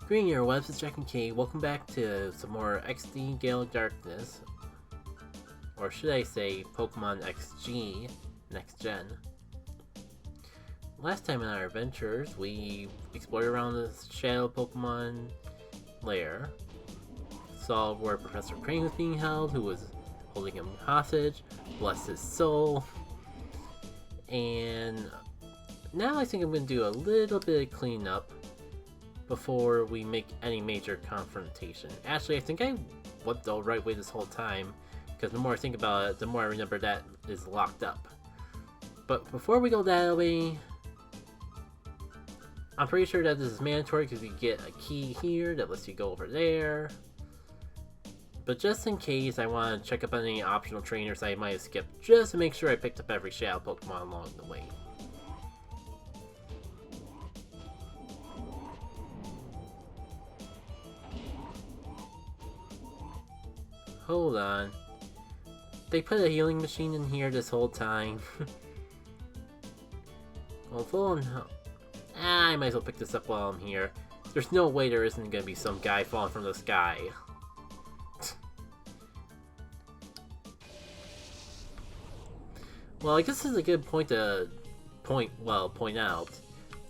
Greeting your webs, it's Jack and Kate. Welcome back to some more XD Gale of Darkness. Or should I say Pokémon XG, next gen. Last time in our adventures, we explored around the Shadow Pokémon lair. Saw where Professor Crane was being held, who was holding him hostage. Bless his soul. And now I think I'm going to do a little bit of cleanup before we make any major confrontation. Actually, I think I went the right way this whole time, because the more I think about it, the more I remember that is locked up. But before we go that way, I'm pretty sure that this is mandatory because you get a key here that lets you go over there. But just in case, I want to check up on any optional trainers I might have skipped, just to make sure I picked up every Shadow Pokemon along the way. Hold on. They put a healing machine in here this whole time. Well, full I might as well pick this up while I'm here. There's no way there isn't gonna be some guy falling from the sky. Well, I guess this is a good point to point out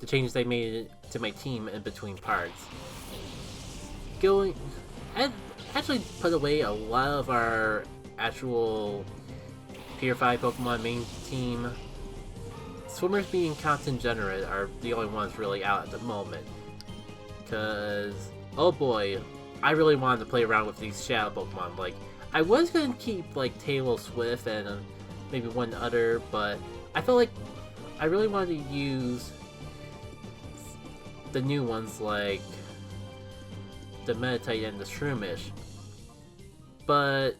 the changes they made to my team in between parts. I actually put away a lot of our actual Purified Pokemon main team. Swimmers being constant generate are the only ones really out at the moment. Cause, oh boy, I really wanted to play around with these Shadow Pokemon. Like, I was gonna keep like Tail Swift and maybe one other, but I felt like I really wanted to use the new ones like the Meditite and the Shroomish. But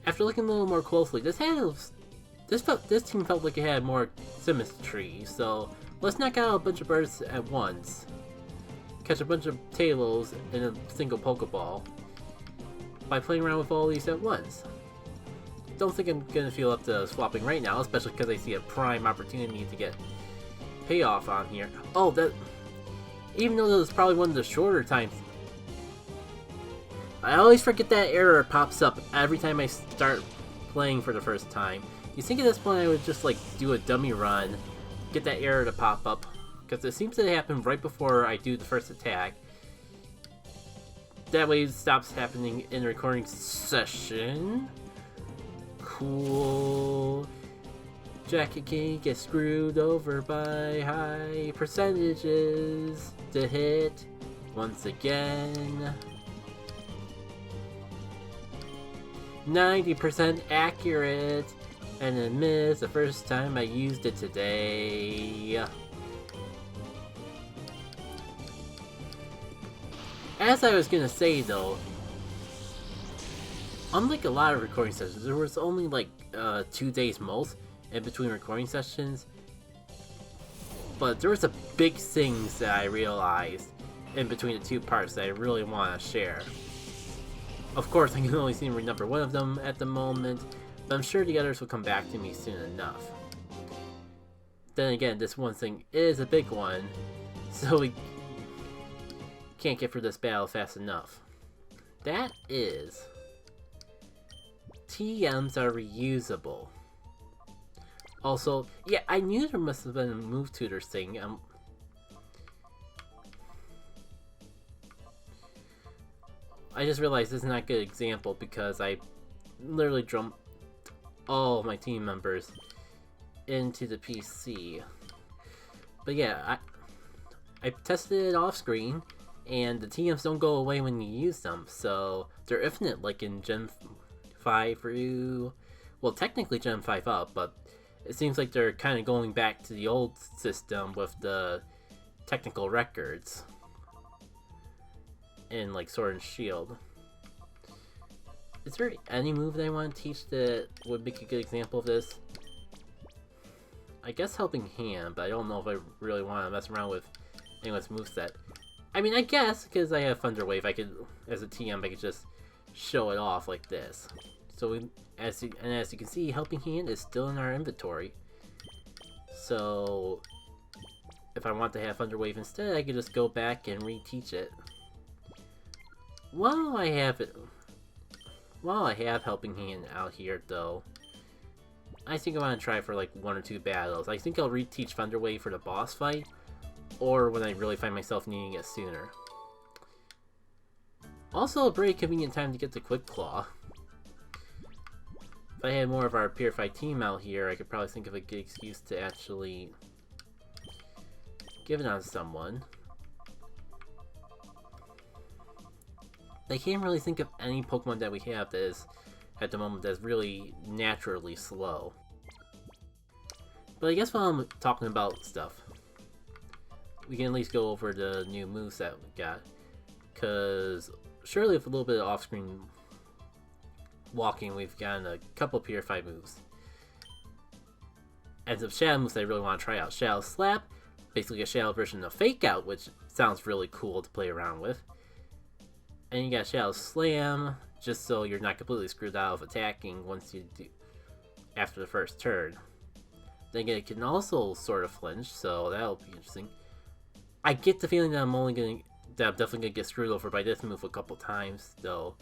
after looking a little more closely, this team felt like it had more symmetry, so let's knock out a bunch of birds at once. Catch a bunch of Talos in a single Pokeball by playing around with all these at once. Don't think I'm gonna feel up to swapping right now, especially because I see a prime opportunity to get payoff on here. Oh, that even though that was probably one of the shorter times, I always forget that error pops up every time I start playing for the first time. You think at this point I would just like do a dummy run, get that error to pop up, because it seems to happen right before I do the first attack. That way it stops happening in the recording session. Cool. Jacket King gets screwed over by high percentages to hit once again. 90% accurate, and a miss the first time I used it today. As I was gonna say though, unlike a lot of recording sessions, there was only like 2 days most in between recording sessions. But there was a big things that I realized in between the two parts that I really want to share. Of course, I can only seem to remember one of them at the moment, but I'm sure the others will come back to me soon enough. Then again, this one thing is a big one, so we can't get through this battle fast enough. That is, TMs are reusable. Also, yeah, I knew there must have been a move tutor thing. I just realized this is not a good example because I literally jumped all my team members into the PC. But yeah, I tested it off screen, and the TMs don't go away when you use them, so they're infinite like in Gen 5 through, well, technically Gen 5 up, but it seems like they're kind of going back to the old system with the technical records in like Sword and Shield. Is there any move that I want to teach that would make a good example of this? I guess Helping Hand, but I don't know if I really want to mess around with anyone's moveset. I mean, I guess, because I have Thunder Wave, I could, as a TM, I could just show it off like this. So, as you can see, Helping Hand is still in our inventory. So, if I want to have Thunder Wave instead, I could just go back and reteach it. while I have it, while I have Helping Hand out here, though, I think I want to try for like 1 or 2 battles. I think I'll reteach Thunder Wave for the boss fight, or when I really find myself needing it sooner. Also, a very convenient time to get the Quick Claw. If I had more of our Purified team out here, I could probably think of a good excuse to actually give it on someone. I can't really think of any Pokemon that we have that is, at the moment, that's really naturally slow. But I guess while I'm talking about stuff, we can at least go over the new moves that we got. Because surely with a little bit of off-screen walking, we've gotten a couple Purified moves. And some Shadow moves I really want to try out. Shadow Slap, basically a Shadow version of Fake Out, which sounds really cool to play around with. And you got Shadow Slam, just so you're not completely screwed out of attacking once you do after the first turn. Then again, it can also sort of flinch, so that'll be interesting. I get the feeling that I'm definitely gonna get screwed over by this move a couple times, though.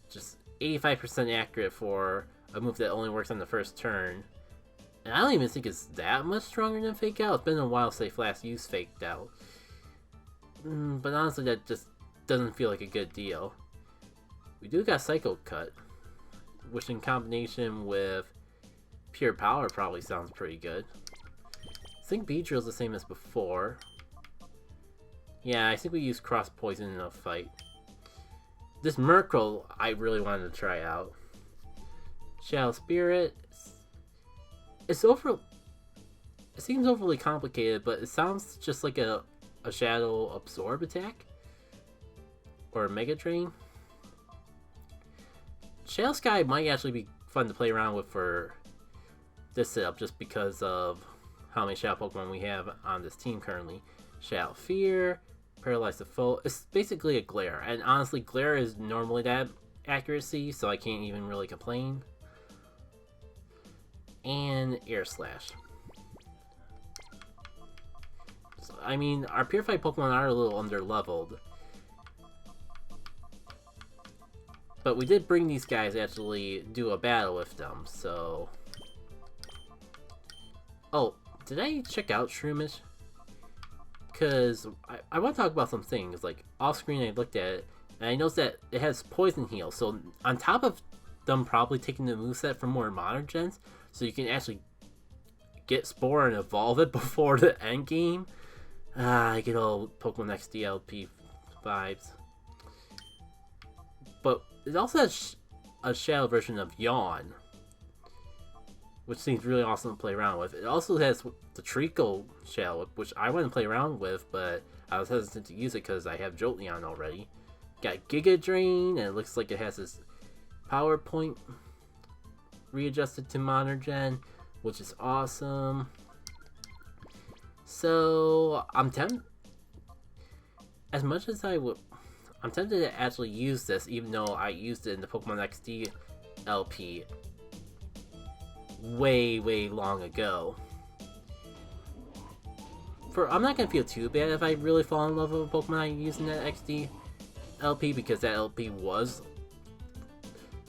Just 85% accurate for a move that only works on the first turn. And I don't even think it's that much stronger than Fake Out. It's been a while since I last used Faked Out. But honestly, that just doesn't feel like a good deal. We do got Psycho Cut, which in combination with Pure Power probably sounds pretty good. I think Beedrill's the same as before. Yeah, I think we used Cross Poison in a fight. This Murkrow I really wanted to try out. Shadow Spirit. It seems overly complicated, but it sounds just like a Shadow Absorb attack. Or a Mega Drain. Shadow Sky might actually be fun to play around with for this setup, just because of how many Shadow Pokemon we have on this team currently. Shadow Fear, Paralyze the Foe. It's basically a Glare, and honestly, Glare is normally that accuracy, so I can't even really complain. And Air Slash. So, I mean, our Purified Pokemon are a little under-leveled. But we did bring these guys actually do a battle with them, so... Oh, did I check out Shroomish? Because I want to talk about some things. Like, off-screen I looked at it, and I noticed that it has Poison Heal. So, on top of them probably taking the moveset from more modern gens, so you can actually get Spore and evolve it before the end game. I get all Pokemon XD LP vibes. But it also has a Shadow version of Yawn, which seems really awesome to play around with. It also has the Treecko Shadow, which I want to play around with, but I was hesitant to use it because I have Jolteon already. Got Giga Drain, and it looks like it has this Power Point readjusted to Modern Gen, which is awesome. So, I'm tempted to actually use this, even though I used it in the Pokemon XD LP way long ago. I'm not gonna feel too bad if I really fall in love with a Pokemon I use in that XD LP, because that LP was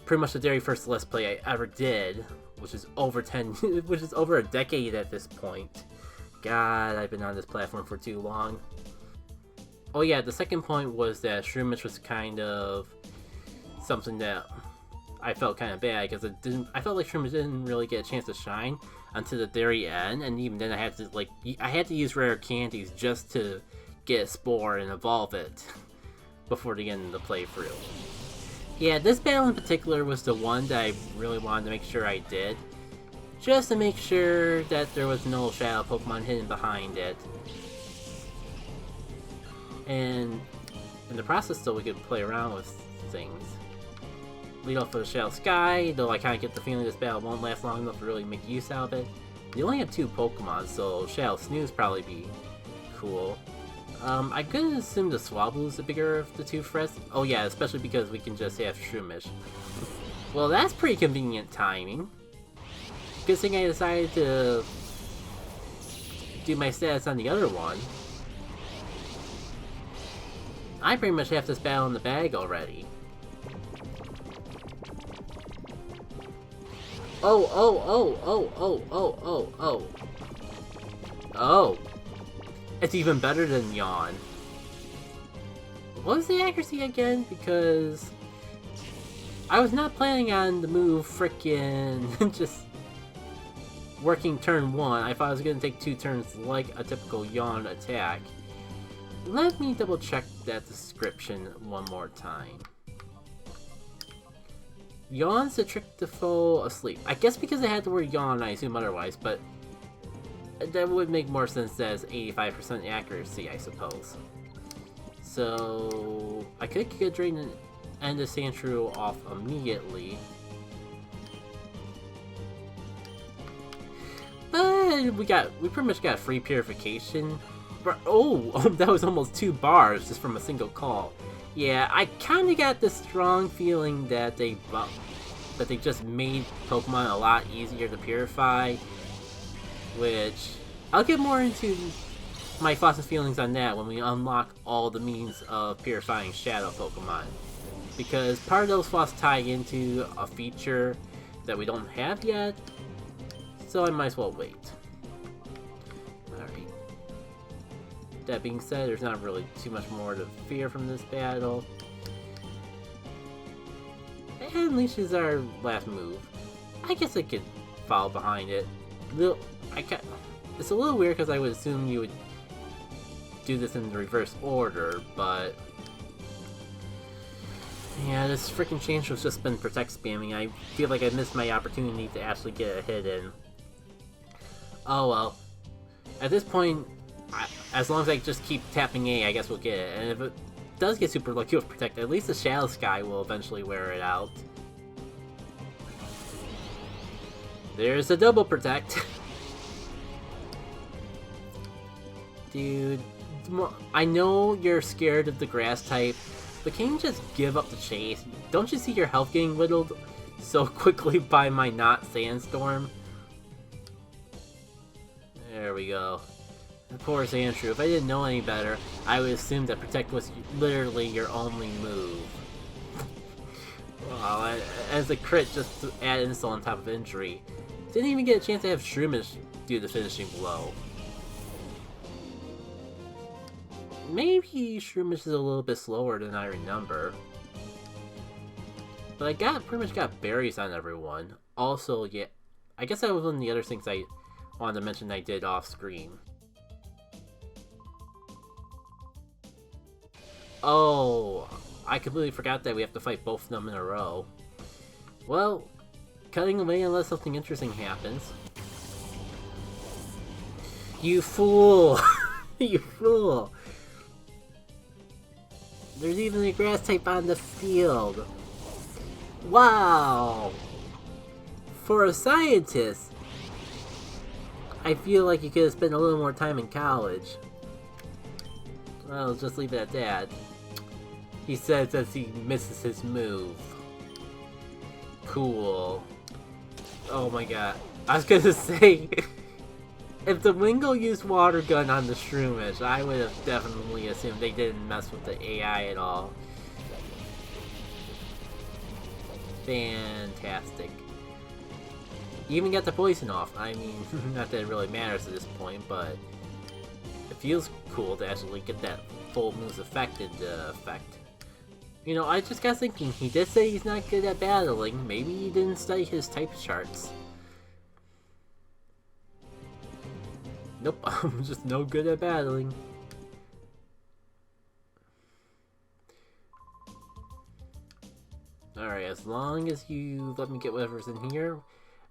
pretty much the very first Let's Play I ever did, which is over a decade at this point. God, I've been on this platform for too long. Oh yeah, the second point was that Shroomish was kind of something that I felt kind of bad, because I felt like Shroomish didn't really get a chance to shine until the very end, and even then I had to use rare candies just to get Spore and evolve it before the end of the playthrough. Yeah, this battle in particular was the one that I really wanted to make sure I did, just to make sure that there was no Shadow Pokemon hidden behind it. And in the process, though, we could play around with things. Lead off with a Shadow Sky, though I kind of get the feeling this battle won't last long enough to really make use out of it. You only have 2 Pokemon, so Shadow Snooze probably be cool. I could assume the Swablu is the bigger of the 2 threats. Oh yeah, especially because we can just have Shroomish. Well, that's pretty convenient timing. Good thing I decided to do my stats on the other one. I pretty much have this battle in the bag already. Oh, oh, oh, oh, oh, oh, oh, oh. Oh. It's even better than Yawn. What was the accuracy again? Because I was not planning on the move frickin' just working turn 1. I thought I was gonna take 2 turns like a typical Yawn attack. Let me double check that description one more time. Yawn's to trick the foe asleep. I guess because it had the word yawn, I assume otherwise, but that would make more sense as 85% accuracy, I suppose. So I could get Drain and end the Sandshrew off immediately. But we pretty much got free purification. Oh, that was almost 2 bars just from a single call. Yeah, I kind of got the strong feeling that they just made Pokemon a lot easier to purify, which I'll get more into my thoughts and feelings on that when we unlock all the means of purifying Shadow Pokemon. Because part of those thoughts tie into a feature that we don't have yet, so I might as well wait. Alright. That being said, there's not really too much more to fear from this battle. And Leash is our last move. I guess I could follow behind it. It's a little weird because I would assume you would do this in the reverse order, but yeah, this freaking Change's just been protect spamming. I feel like I missed my opportunity to actually get a hit in. Oh well. At this point, as long as I just keep tapping A, I guess we'll get it. And if it does get super lucky with Protect, at least the Shadow Sky will eventually wear it out. There's a double Protect. Dude, I know you're scared of the Grass type, but can you just give up the chase? Don't you see your health getting whittled so quickly by my not Sandstorm? There we go. Of course, Sandshrew. If I didn't know any better, I would assume that Protect was literally your only move. Well, as a crit, just to add insult on top of injury. Didn't even get a chance to have Shroomish do the finishing blow. Maybe Shroomish is a little bit slower than I remember. But I pretty much got berries on everyone. Also, yeah, I guess that was one of the other things I wanted to mention I did off screen. Oh, I completely forgot that we have to fight both of them in a row. Well, cutting away unless something interesting happens. You fool! You fool! There's even a Grass type on the field. Wow! For a scientist, I feel like you could have spent a little more time in college. Well, let's just leave it at that. He says as he misses his move. Cool. Oh my god. I was gonna say, if the Wingull used Water Gun on the Shroomish, I would have definitely assumed they didn't mess with the AI at all. Fantastic. You even got the poison off. I mean, not that it really matters at this point, but it feels cool to actually get that full move's effect into effect. You know, I just got thinking, he did say he's not good at battling. Maybe he didn't study his type charts. Nope, I'm just no good at battling. Alright, as long as you let me get whatever's in here,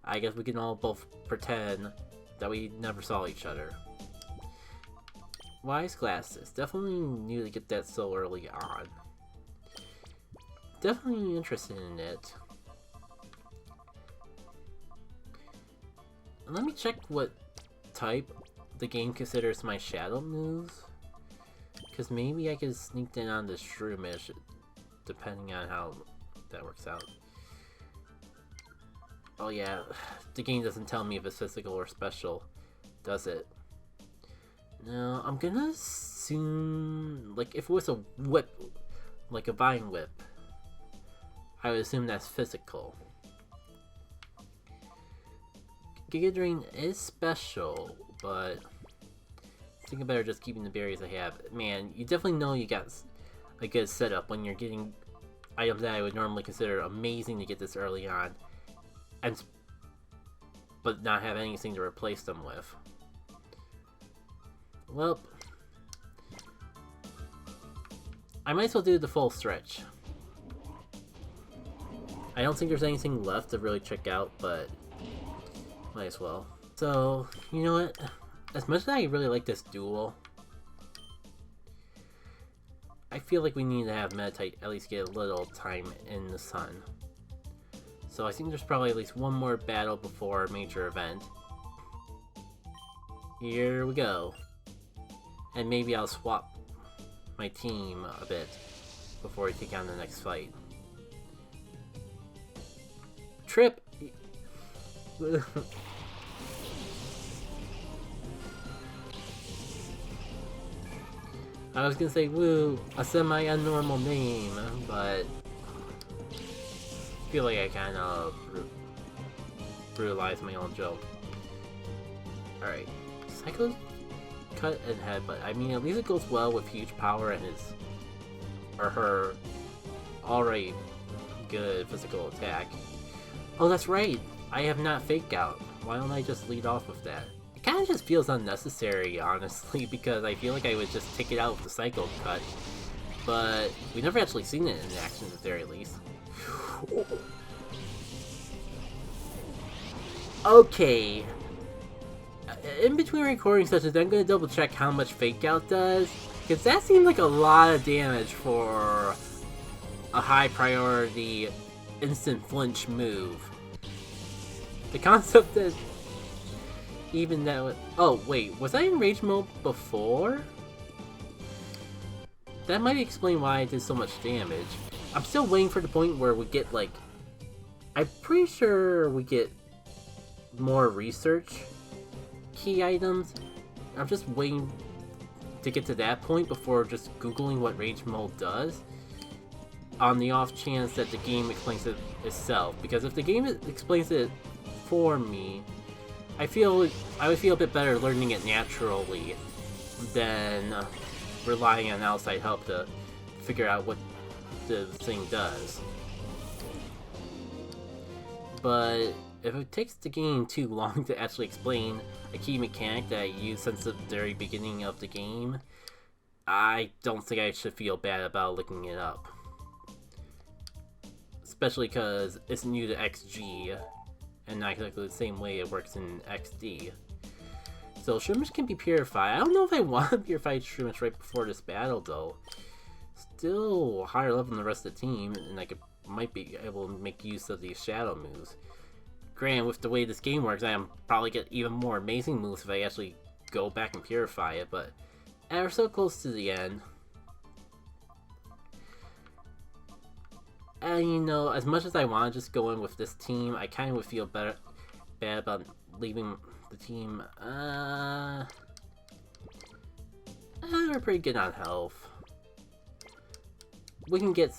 I guess we can all both pretend that we never saw each other. Wise glasses. Definitely knew to get that so early on. Definitely interested in it. Let me check what type the game considers my shadow moves. Because maybe I could sneak in on the Shroomish, depending on how that works out. Oh yeah, the game doesn't tell me if it's physical or special, does it? Now, I'm gonna assume, like, if it was a whip, like a vine whip, I would assume that's physical. Giga Drain is special, but I think I better just keeping the berries I have. Man, you definitely know you got a good setup when you're getting items that I would normally consider amazing to get this early on, but not have anything to replace them with. Well, I might as well do the full stretch. I don't think there's anything left to really check out, but might as well. So, you know what? As much as I really like this duel, I feel like we need to have Meditite at least get a little time in the sun. So I think there's probably at least one more battle before a major event. Here we go. And maybe I'll swap my team a bit before we take on the next fight. Trip! I was gonna say woo, a semi-unnormal name, but I feel like I kind of brutalized my own joke. Alright, Psycho cut and headbutt. I mean, at least it goes well with huge power and his or her already good physical attack. Oh, that's right! I have not Fake Out. Why don't I just lead off with that? It kind of just feels unnecessary, honestly, because I feel like I would just take it out with the Psycho Cut. But we've never actually seen it in action at the very least. Okay. In between recording sessions, I'm going to double check how much Fake Out does, because that seemed like a lot of damage for a high priority instant flinch move. The concept that even that was... Oh, wait, was I in rage mode before? That might explain why I did so much damage. I'm still waiting for the point where we get, like... I'm pretty sure we get more research key items. I'm just waiting to get to that point before just googling what rage mode does, on the off chance that the game explains it itself. Because if the game explains it for me, I would feel a bit better learning it naturally than relying on outside help to figure out what the thing does. But if it takes the game too long to actually explain a key mechanic that I used since the very beginning of the game, I don't think I should feel bad about looking it up. Especially because it's new to XG, and not exactly the same way it works in XD. So Shroomish can be purified. I don't know if I want to purify Shroomish right before this battle though. Still higher level than the rest of the team, and I might be able to make use of these shadow moves. Granted, with the way this game works, I'm probably get even more amazing moves if I actually go back and purify it, but we're so close to the end. And you know, as much as I want to just go in with this team, I kind of would feel bad about leaving the team. We're pretty good on health. We can get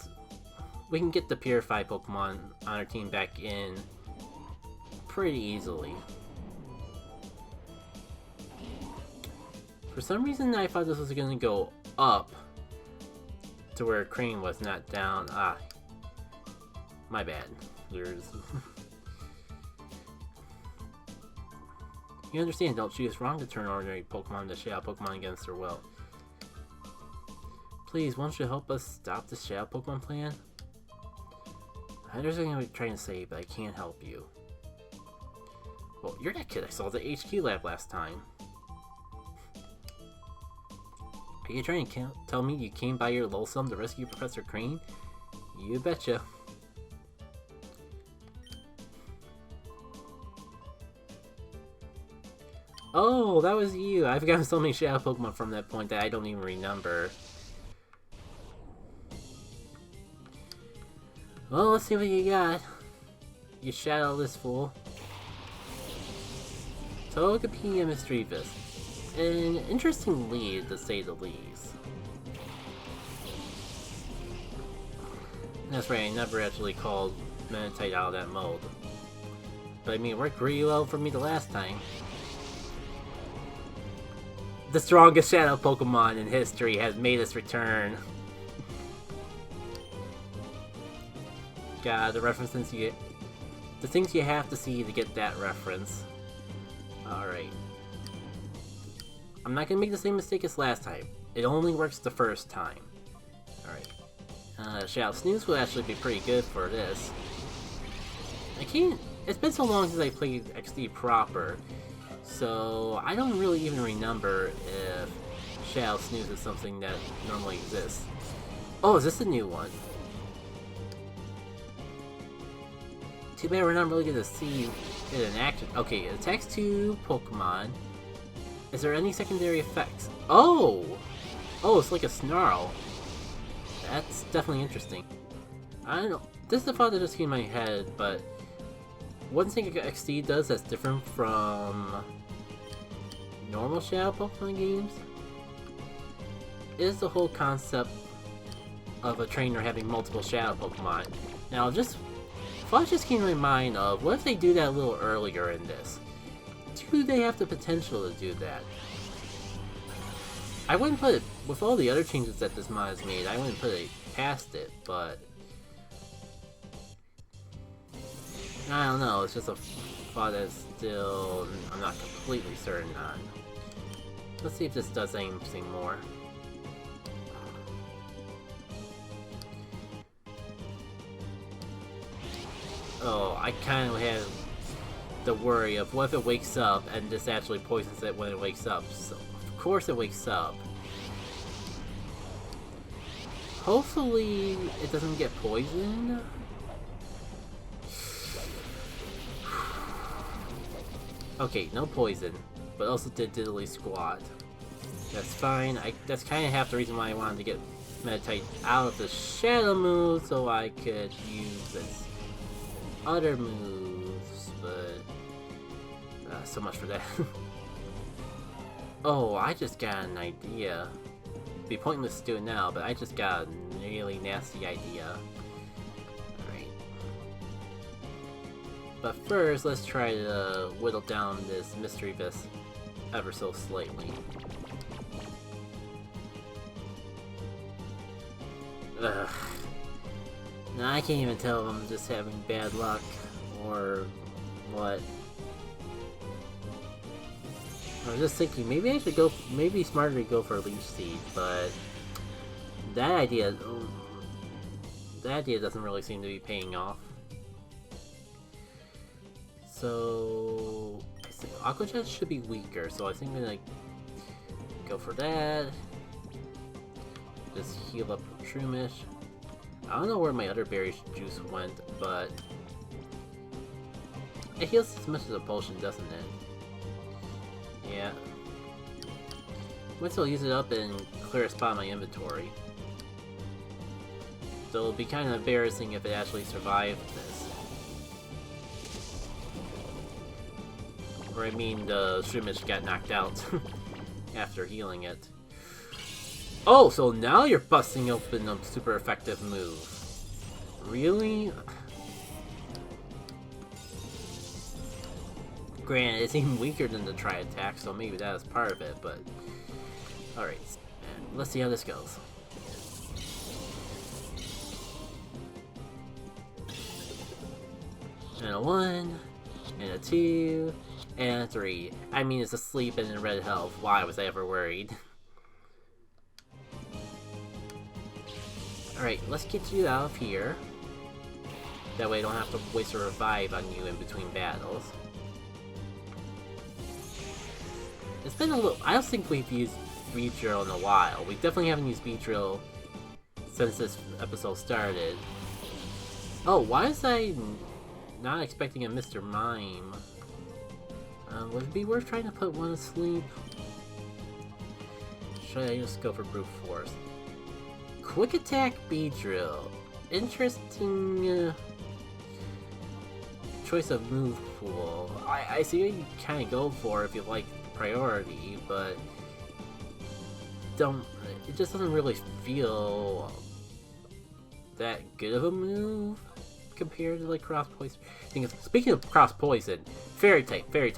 the purified Pokemon on our team back in pretty easily. For some reason, I thought this was going to go up to where Crane was, not down. My bad. You understand, don't you? It's wrong to turn ordinary Pokemon into Shadow Pokemon against their will. Please, won't you help us stop the Shadow Pokemon plan? I understand what you're trying to say, but I can't help you. Well, you're that kid I saw at the HQ lab last time. Are you trying to tell me you came by your lonesome to rescue Professor Crane? You betcha. Oh, that was you! I've gotten so many Shadow Pokemon from that point that I don't even remember. Well, let's see what you got. You shadowless fool. Togepi and Mischievous. An interesting lead, to say the least. That's right, I never actually called Meditite out of that mode. But I mean, it worked really well for me the last time. The strongest Shadow Pokemon in history has made its return. God, the references you get... The things you have to see to get that reference. Alright. I'm not gonna make the same mistake as last time. It only works the first time. Alright. Shadow Snooze will actually be pretty good for this. I can't... It's been so long since I played XD proper, so I don't really even remember if Shadow Snooze is something that normally exists. Oh, is this a new one? Too bad we're not really gonna see it in action. Okay, it attacks 2 Pokemon. Is there any secondary effects? Oh! Oh, it's like a Snarl. That's definitely interesting. I don't know. This is the thought that just came in my head, but one thing XD does that's different from normal Shadow Pokemon games is the whole concept of a trainer having multiple Shadow Pokemon. Now, thought just came to my mind of, what if they do that a little earlier in this? Do they have the potential to do that? I wouldn't put it, with all the other changes that this mod has made, I wouldn't put it past it, but I don't know, it's just a thought that's still, I'm not completely certain on. Let's see if this does anything more. Oh, I kind of have the worry of what if it wakes up and this actually poisons it when it wakes up. So, of course it wakes up. Hopefully it doesn't get poisoned. Okay, no poison, but also did diddly squat. That's fine. That's kind of half the reason why I wanted to get Meditite out of the Shadow move so I could use its other moves, but so much for that. Oh, I just got an idea. It'd be pointless to do it now, but I just got a really nasty idea. Alright. But first, let's try to whittle down this Mystery Vis ever so slightly. Ugh. Now I can't even tell if I'm just having bad luck or what. I was just thinking maybe I should go, maybe smarter to go for Leech Seed, but that idea doesn't really seem to be paying off. So I think Aqua Jet should be weaker, so I think I'm gonna go for that. Just heal up Shroomish. I don't know where my other berry juice went, but it heals as much as a potion, doesn't it? Yeah. Might as well use it up and clear a spot in my inventory. So it'll be kind of embarrassing if it actually survived this. Or I mean, the Shroomish got knocked out after healing it. Oh, so now you're busting open a super effective move. Really? Granted, it's even weaker than the Tri-Attack, so maybe that is part of it, but... Alright, let's see how this goes. And a 1, and a 2, and a 3. I mean, it's asleep and in red health. Why was I ever worried? Alright, let's get you out of here. That way I don't have to waste a revive on you in between battles. It's been a little... I don't think we've used Beedrill in a while. We definitely haven't used Beedrill since this episode started. Oh, why is I not expecting a Mr. Mime? Would it be worth trying to put one to sleep? Should I just go for Brute Force? Quick Attack Beedrill. Interesting choice of move pool. I see what you kind of go for if you like priority, but it just doesn't really feel that good of a move compared to like cross poison. Speaking of cross poison, fairy type. Fairy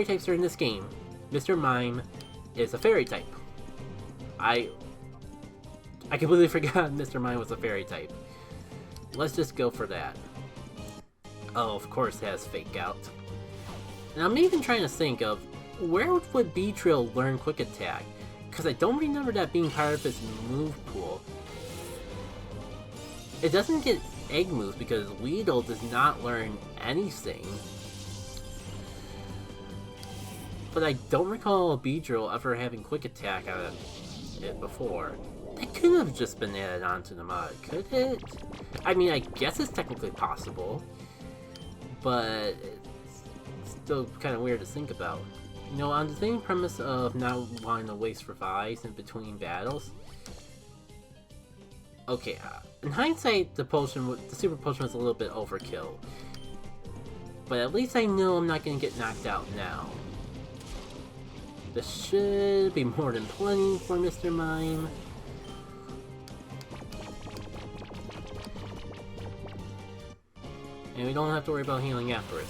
types are in this game. Mr. Mime is a fairy type. I completely forgot Mr. Mime was a fairy type. Let's just go for that. Oh, of course it has Fake Out. And I'm even trying to think of where would Beedrill learn Quick Attack? Because I don't remember that being part of his move pool. It doesn't get egg moves because Weedle does not learn anything. But I don't recall Beedrill ever having Quick Attack on it before. It could have just been added onto the mod, could it? I mean, I guess it's technically possible, but it's still kind of weird to think about. You know, on the same premise of not wanting to waste revives in between battles. Okay, in hindsight, the super potion was a little bit overkill. But at least I know I'm not going to get knocked out now. This should be more than plenty for Mr. Mime. And we don't have to worry about healing afterwards.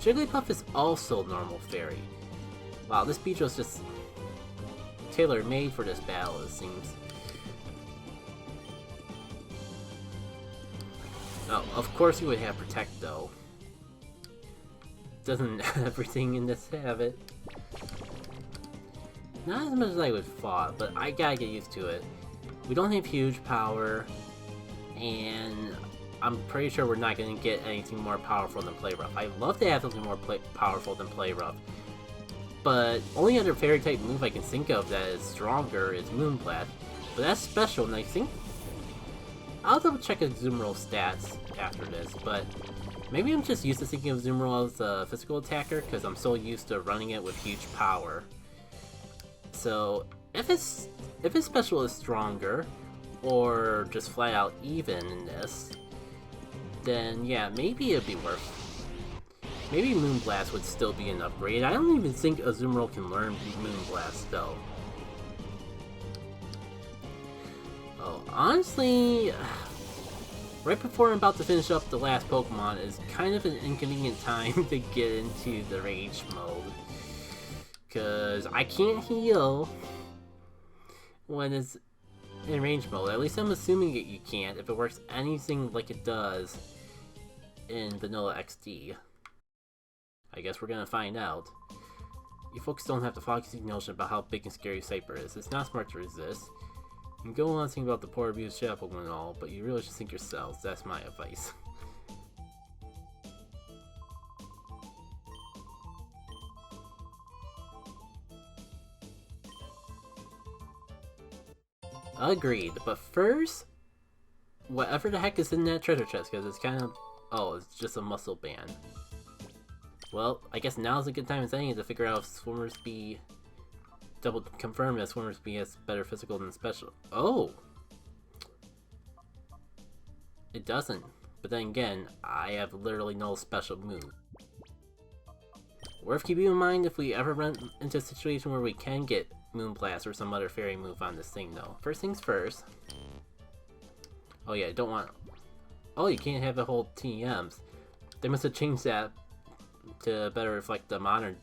Jigglypuff is also normal fairy. Wow, this Beedrill is just tailor-made for this battle, it seems. Oh, of course you would have Protect, though. Doesn't everything in this have it? Not as much as I would have thought, but I gotta get used to it. We don't have huge power, and I'm pretty sure we're not going to get anything more powerful than Play Rough. I'd love to have something more powerful than Play Rough, but only other fairy type move I can think of that is stronger is Moonblast, but that's special, and I think I'll double check Azumarill stats after this, but maybe I'm just used to thinking of Azumarill as a physical attacker because I'm so used to running it with huge power. So if its special is stronger, or just flat out even in this, then yeah, maybe it'd be worth. Maybe Moonblast would still be an upgrade. I don't even think Azumarill can learn Moonblast though. Oh, honestly, right before I'm about to finish up the last Pokemon is kind of an inconvenient time to get into the Rage mode. Because I can't heal when it's in range mode. At least I'm assuming that you can't if it works anything like it does in Vanilla XD. I guess we're gonna find out. You folks don't have the foggy notion about how big and scary Cypher is. It's not smart to resist. You can go on thinking about the poor abused shadow Pokemon and all, but you really should think yourselves. That's my advice. Agreed, but first, whatever the heck is in that treasure chest, because it's kind of... Oh, it's just a muscle band. Well, I guess now's a good time as any to figure out if Swimmers Bee... confirm that Swimmers Bee has better physical than special. Oh! It doesn't. But then again, I have literally no special move. Worth keeping in mind if we ever run into a situation where we can get Moonblast or some other fairy move on this thing though. First things first. Oh yeah, I don't want... Oh, you can't have the whole TMs. They must have changed that to better reflect the modern...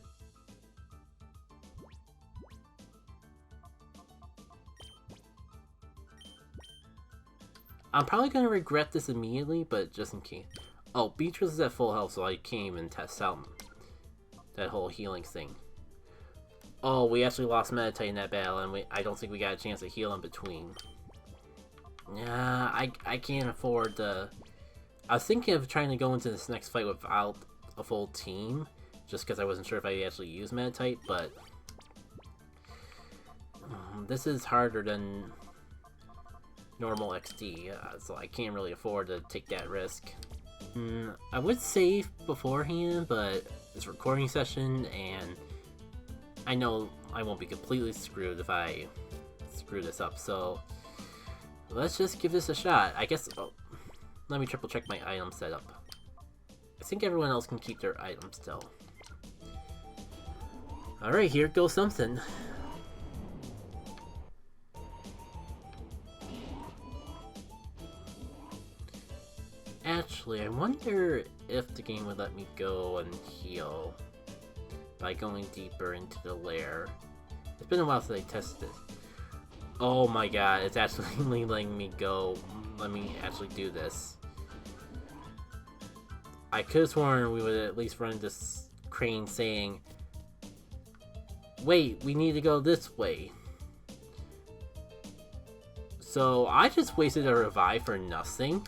I'm probably gonna regret this immediately, but just in case. Oh, Beatrice is at full health, so I can't even test out that whole healing thing. Oh, we actually lost Meditite in that battle, and I don't think we got a chance to heal in between. Yeah, I can't afford the... I was thinking of trying to go into this next fight without a full team, just because I wasn't sure if I actually used Meditite, but... this is harder than normal XD, so I can't really afford to take that risk. I would save beforehand, but it's a recording session, and I know I won't be completely screwed if I screw this up, so let's just give this a shot. I guess, oh, let me triple check my item setup. I think everyone else can keep their items still. Alright, here goes something. Actually, I wonder if the game would let me go and heal by going deeper into the lair. It's been a while since I tested this. Oh my god, it's actually letting me go. Let me actually do this. I could have sworn we would at least run this crane saying, wait, we need to go this way. So I just wasted a revive for nothing.